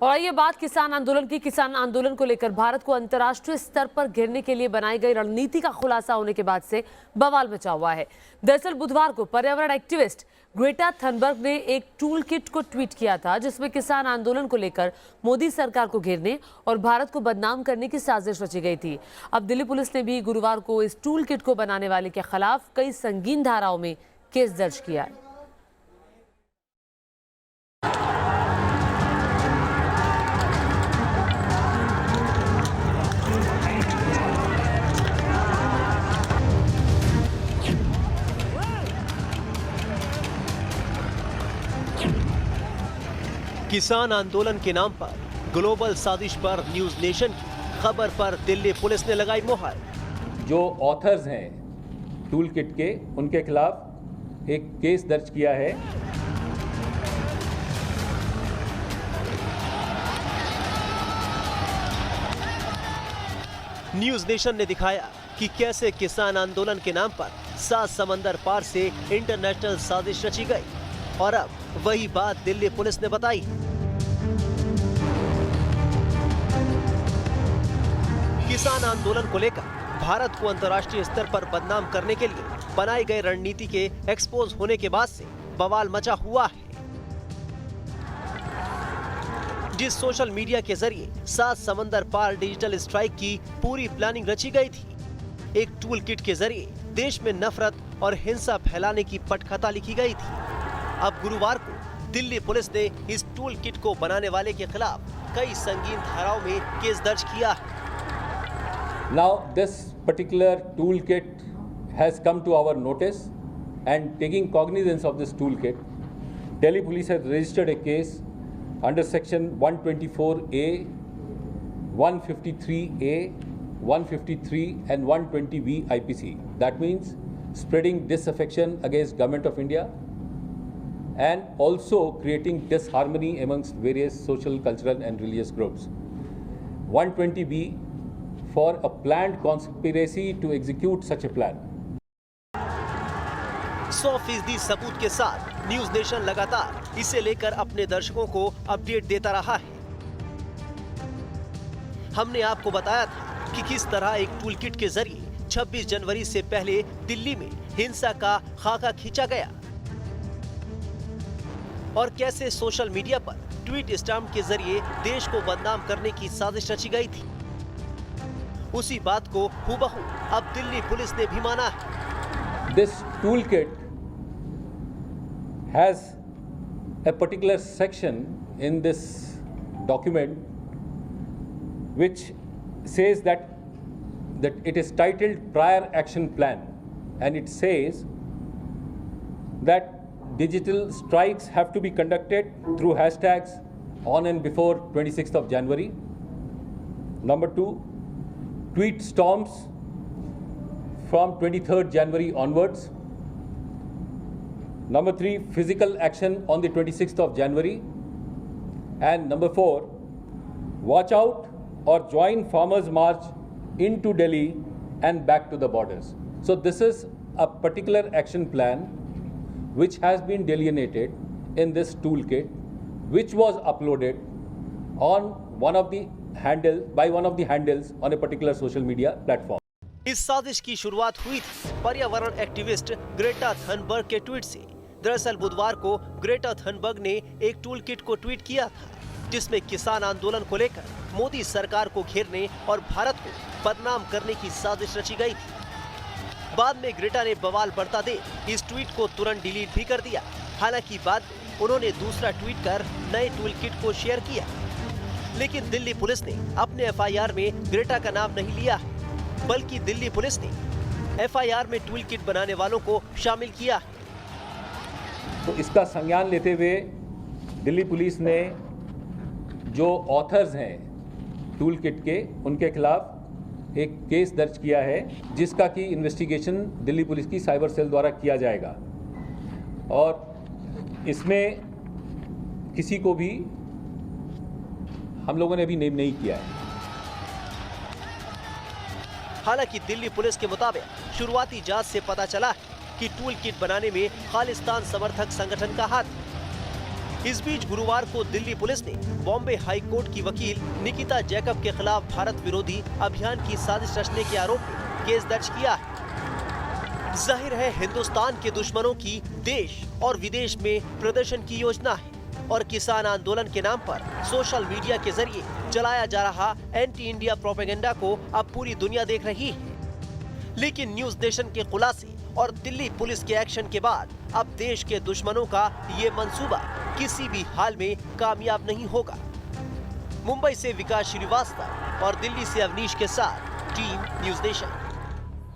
और ये बात किसान आंदोलन की। किसान आंदोलन को लेकर भारत को अंतर्राष्ट्रीय स्तर पर घेरने के लिए बनाई गई रणनीति का खुलासा होने के बाद से बवाल मचा हुआ है। दरअसल बुधवार को पर्यावरण एक्टिविस्ट ग्रेटा थनबर्ग ने एक टूल किट को ट्वीट किया था, जिसमें किसान आंदोलन को लेकर मोदी सरकार को घेरने और भारत को बदनाम करने की साजिश रची गई थी। अब दिल्ली पुलिस ने भी गुरुवार को इस टूल किट को बनाने वाले के खिलाफ कई संगीन धाराओं में केस दर्ज किया है। किसान आंदोलन के नाम पर ग्लोबल साजिश पर न्यूज नेशन की खबर पर दिल्ली पुलिस ने लगाई मोहर। जो ऑथर्स हैं टूल किट के, उनके खिलाफ एक केस दर्ज किया है। न्यूज नेशन ने दिखाया कि कैसे किसान आंदोलन के नाम पर 7 समंदर पार से इंटरनेशनल साजिश रची गई, और अब वही बात दिल्ली पुलिस ने बताई। किसान आंदोलन को लेकर भारत को अंतर्राष्ट्रीय स्तर पर बदनाम करने के लिए बनाई गई रणनीति के एक्सपोज होने के बाद से बवाल मचा हुआ है। जिस सोशल मीडिया के जरिए 7 समंदर पार डिजिटल स्ट्राइक की पूरी प्लानिंग रची गई थी, एक टूल किट के जरिए देश में नफरत और हिंसा फैलाने की पटकथा लिखी गई थी। अब गुरुवार को दिल्ली पुलिस ने इस टूल किट को बनाने वाले के खिलाफ कई संगीन धाराओं में केस दर्ज किया है। Now this particular toolkit has come to our notice, and taking cognizance of this toolkit, Delhi Police has registered a case under section 124A, 153A, 153 and 120B IPC. That means spreading disaffection against Government of India and also creating disharmony amongst various social, cultural and religious groups. 120B for a planned conspiracy to execute such a plan. 100% सबूत के साथ news nation लगातार इसे लेकर अपने दर्शकों को update देता रहा है। हमने आपको बताया था कि किस तरह एक टूल किट के जरिए 26 जनवरी से पहले दिल्ली में हिंसा का खाका खींचा गया और कैसे सोशल मीडिया पर ट्वीट स्टैम्प के जरिए देश को बदनाम करने की साजिश रची गई थी। उसी बात को हूबहू अब दिल्ली पुलिस ने भी माना है। This toolkit has a particular section in this document which says that it is titled Prior Action Plan, and it says that digital strikes have to be conducted through hashtags on and before 26th of January. Number 2, tweet storms from 23rd January onwards. Number 3, physical action on the 26th of January. And number 4, watch out or join farmers march into Delhi and back to the borders. So this is a particular action plan which has been delineated in this toolkit, which was uploaded on one of the handles on a particular social media platform. इस साजिश की शुरुआत हुई थी पर्यावरण activist Greta Thunberg के tweet से। दरअसल बुधवार को ग्रेटा थनबर्ग ने एक टूल किट को ट्वीट किया था, जिसमें किसान आंदोलन को लेकर मोदी सरकार को घेरने और भारत को बदनाम करने की साजिश रची गई थी। बाद में ग्रेटा ने बवाल बढ़ता दे इस ट्वीट को तुरंत डिलीट भी कर दिया। हालांकि बाद में उन्होंने दूसरा ट्वीट कर नए टूल किट को शेयर किया, लेकिन दिल्ली पुलिस ने अपने एफआईआर में ग्रेटा का नाम नहीं लिया, बल्कि दिल्ली पुलिस ने एफआईआर में टूल किट बनाने वालों को शामिल किया है। तो इसका संज्ञान लेते हुए दिल्ली पुलिस ने जो ऑथर्स हैं टूल किट के, उनके खिलाफ एक केस दर्ज किया है, जिसका कि इन्वेस्टिगेशन दिल्ली पुलिस की साइबर सेल द्वारा किया जाएगा और इसमें किसी को भी हम लोगों ने अभी नेम नहीं किया है। हालांकि दिल्ली पुलिस के मुताबिक शुरुआती जांच से पता चला है कि टूल किट बनाने में खालिस्तान समर्थक संगठन का हाथ है। इस बीच गुरुवार को दिल्ली पुलिस ने बॉम्बे हाई कोर्ट की वकील निकिता जैकब के खिलाफ भारत विरोधी अभियान की साजिश रचने के आरोप में केस दर्ज किया है। जाहिर है हिंदुस्तान के दुश्मनों की देश और विदेश में प्रदर्शन की योजना है और किसान आंदोलन के नाम पर सोशल मीडिया के जरिए चलाया जा रहा एंटी इंडिया प्रोपेगेंडा को अब पूरी दुनिया देख रही है। लेकिन न्यूज नेशन के खुलासे और दिल्ली पुलिस के एक्शन के बाद अब देश के दुश्मनों का ये मंसूबा किसी भी हाल में कामयाब नहीं होगा। मुंबई से विकास श्रीवास्तव और दिल्ली से अवनीश के साथ टीम न्यूज नेशन।